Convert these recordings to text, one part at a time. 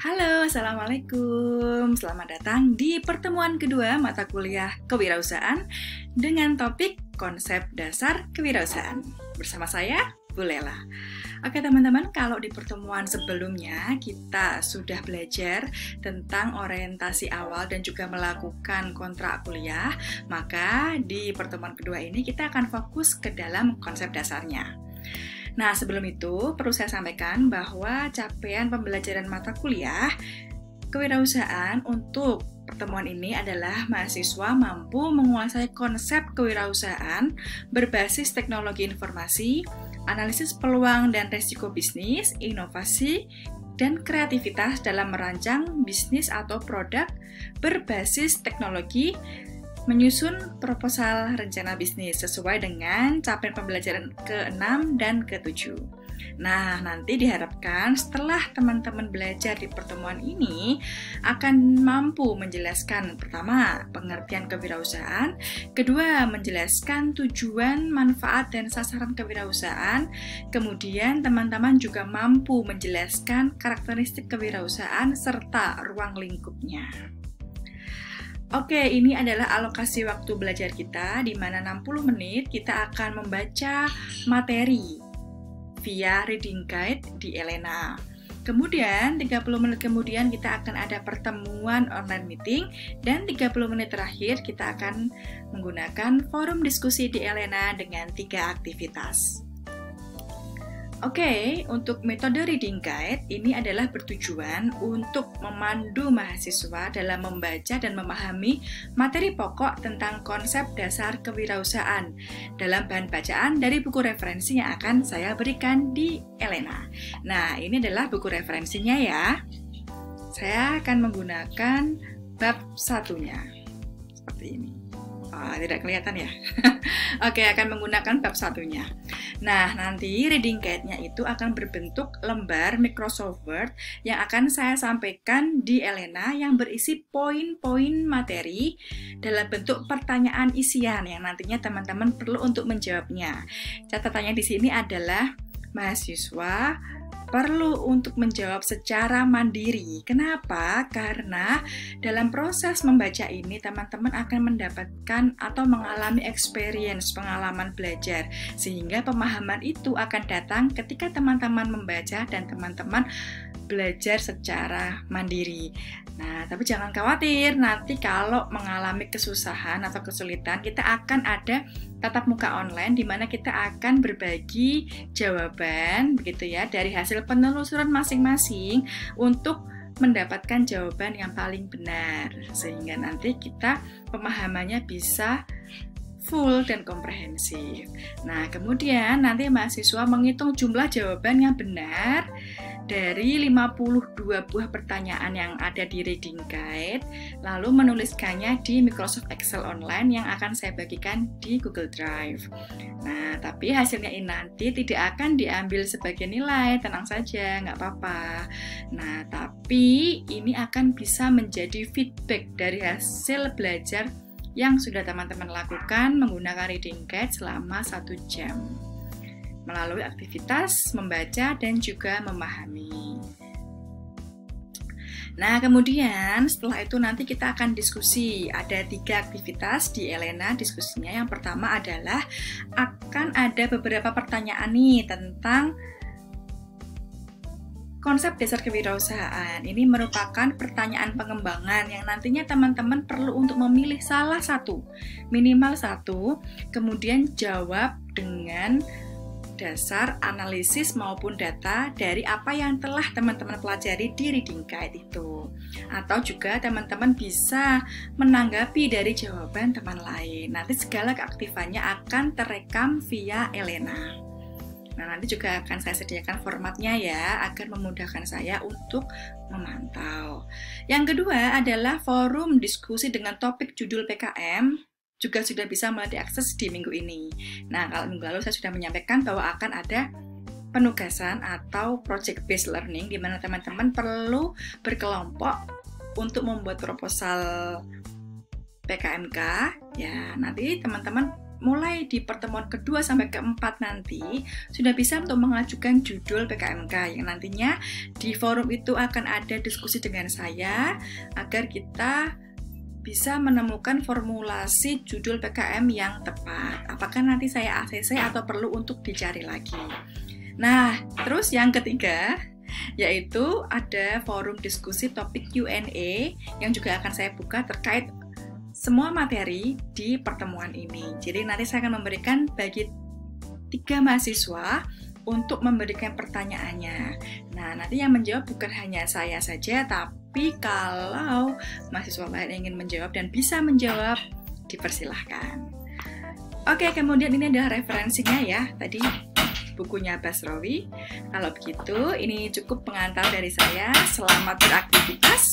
Halo, Assalamualaikum. Selamat datang di pertemuan kedua mata kuliah kewirausahaan dengan topik konsep dasar kewirausahaan. Bersama saya, Bu Lela. Oke teman-teman, kalau di pertemuan sebelumnya kita sudah belajar tentang orientasi awal dan juga melakukan kontrak kuliah, maka di pertemuan kedua ini kita akan fokus ke dalam konsep dasarnya. Nah, sebelum itu perlu saya sampaikan bahwa capaian pembelajaran mata kuliah kewirausahaan untuk pertemuan ini adalah mahasiswa mampu menguasai konsep kewirausahaan berbasis teknologi informasi, analisis peluang dan resiko bisnis, inovasi, dan kreativitas dalam merancang bisnis atau produk berbasis teknologi, menyusun proposal rencana bisnis sesuai dengan capaian pembelajaran ke-6 dan ke-7. Nah, nanti diharapkan setelah teman-teman belajar di pertemuan ini akan mampu menjelaskan pertama, pengertian kewirausahaan, kedua, menjelaskan tujuan, manfaat, dan sasaran kewirausahaan, kemudian teman-teman juga mampu menjelaskan karakteristik kewirausahaan serta ruang lingkupnya. Oke, ini adalah alokasi waktu belajar kita, di mana 60 menit kita akan membaca materi via reading guide di Elena. Kemudian, 30 menit kemudian kita akan ada pertemuan online meeting, dan 30 menit terakhir kita akan menggunakan forum diskusi di Elena dengan 3 aktivitas. Oke, untuk metode reading guide ini adalah bertujuan untuk memandu mahasiswa dalam membaca dan memahami materi pokok tentang konsep dasar kewirausahaan dalam bahan bacaan dari buku referensi yang akan saya berikan di Elena. Nah, ini adalah buku referensinya ya. Saya akan menggunakan bab satunya, seperti ini. Tidak kelihatan ya? Oke, akan menggunakan bab satunya. Nah, nanti reading guide-nya itu akan berbentuk lembar Microsoft Word yang akan saya sampaikan di Elena yang berisi poin-poin materi dalam bentuk pertanyaan isian yang nantinya teman-teman perlu untuk menjawabnya. Catatannya di sini adalah mahasiswa perlu untuk menjawab secara mandiri. Kenapa? Karena dalam proses membaca ini teman-teman akan mendapatkan atau mengalami experience, pengalaman belajar, sehingga pemahaman itu akan datang ketika teman-teman membaca dan teman-teman belajar secara mandiri. Nah, tapi jangan khawatir, nanti kalau mengalami kesusahan atau kesulitan, kita akan ada tatap muka online di mana kita akan berbagi jawaban begitu ya dari hasil penelusuran masing-masing untuk mendapatkan jawaban yang paling benar, sehingga nanti kita pemahamannya bisa full dan komprehensif. Nah, kemudian nanti mahasiswa menghitung jumlah jawaban yang benar dari 52 buah pertanyaan yang ada di reading guide, lalu menuliskannya di Microsoft Excel online yang akan saya bagikan di Google Drive. Nah, tapi hasilnya ini nanti tidak akan diambil sebagai nilai, tenang saja, nggak apa-apa. Nah, tapi ini akan bisa menjadi feedback dari hasil belajar yang sudah teman-teman lakukan menggunakan reading guide selama 1 jam melalui aktivitas membaca dan juga memahami. Nah, kemudian setelah itu nanti kita akan diskusi. Ada 3 aktivitas di Elena diskusinya. Yang pertama adalah akan ada beberapa pertanyaan nih tentang konsep dasar kewirausahaan. Ini merupakan pertanyaan pengembangan yang nantinya teman-teman perlu untuk memilih salah satu, minimal satu, kemudian jawab dengan dasar analisis maupun data dari apa yang telah teman-teman pelajari di reading guide itu. Atau juga teman-teman bisa menanggapi dari jawaban teman lain. Nanti segala keaktifannya akan terekam via Elena. Nah, nanti juga akan saya sediakan formatnya ya, agar memudahkan saya untuk memantau. Yang kedua adalah forum diskusi dengan topik judul PKM, juga sudah bisa mulai diakses di minggu ini. Nah, kalau minggu lalu saya sudah menyampaikan bahwa akan ada penugasan atau project based learning di mana teman-teman perlu berkelompok untuk membuat proposal PKMK. Ya, nanti teman-teman mulai di pertemuan kedua sampai keempat nanti sudah bisa untuk mengajukan judul PKMK yang nantinya di forum itu akan ada diskusi dengan saya agar kita bisa menemukan formulasi judul PKM yang tepat. Apakah nanti saya ACC atau perlu untuk dicari lagi. Nah, terus yang ketiga yaitu ada forum diskusi topik Q&A yang juga akan saya buka terkait semua materi di pertemuan ini. Jadi nanti saya akan memberikan bagi 3 mahasiswa untuk memberikan pertanyaannya. Nah, nanti yang menjawab bukan hanya saya saja, tapi kalau mahasiswa lain ingin menjawab dan bisa menjawab, dipersilahkan. Oke, kemudian ini adalah referensinya ya, tadi bukunya Basrowi. Kalau begitu, ini cukup pengantar dari saya. Selamat beraktivitas.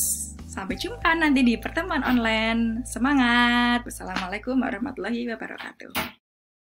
Sampai jumpa nanti di pertemuan online. Semangat! Wassalamualaikum warahmatullahi wabarakatuh.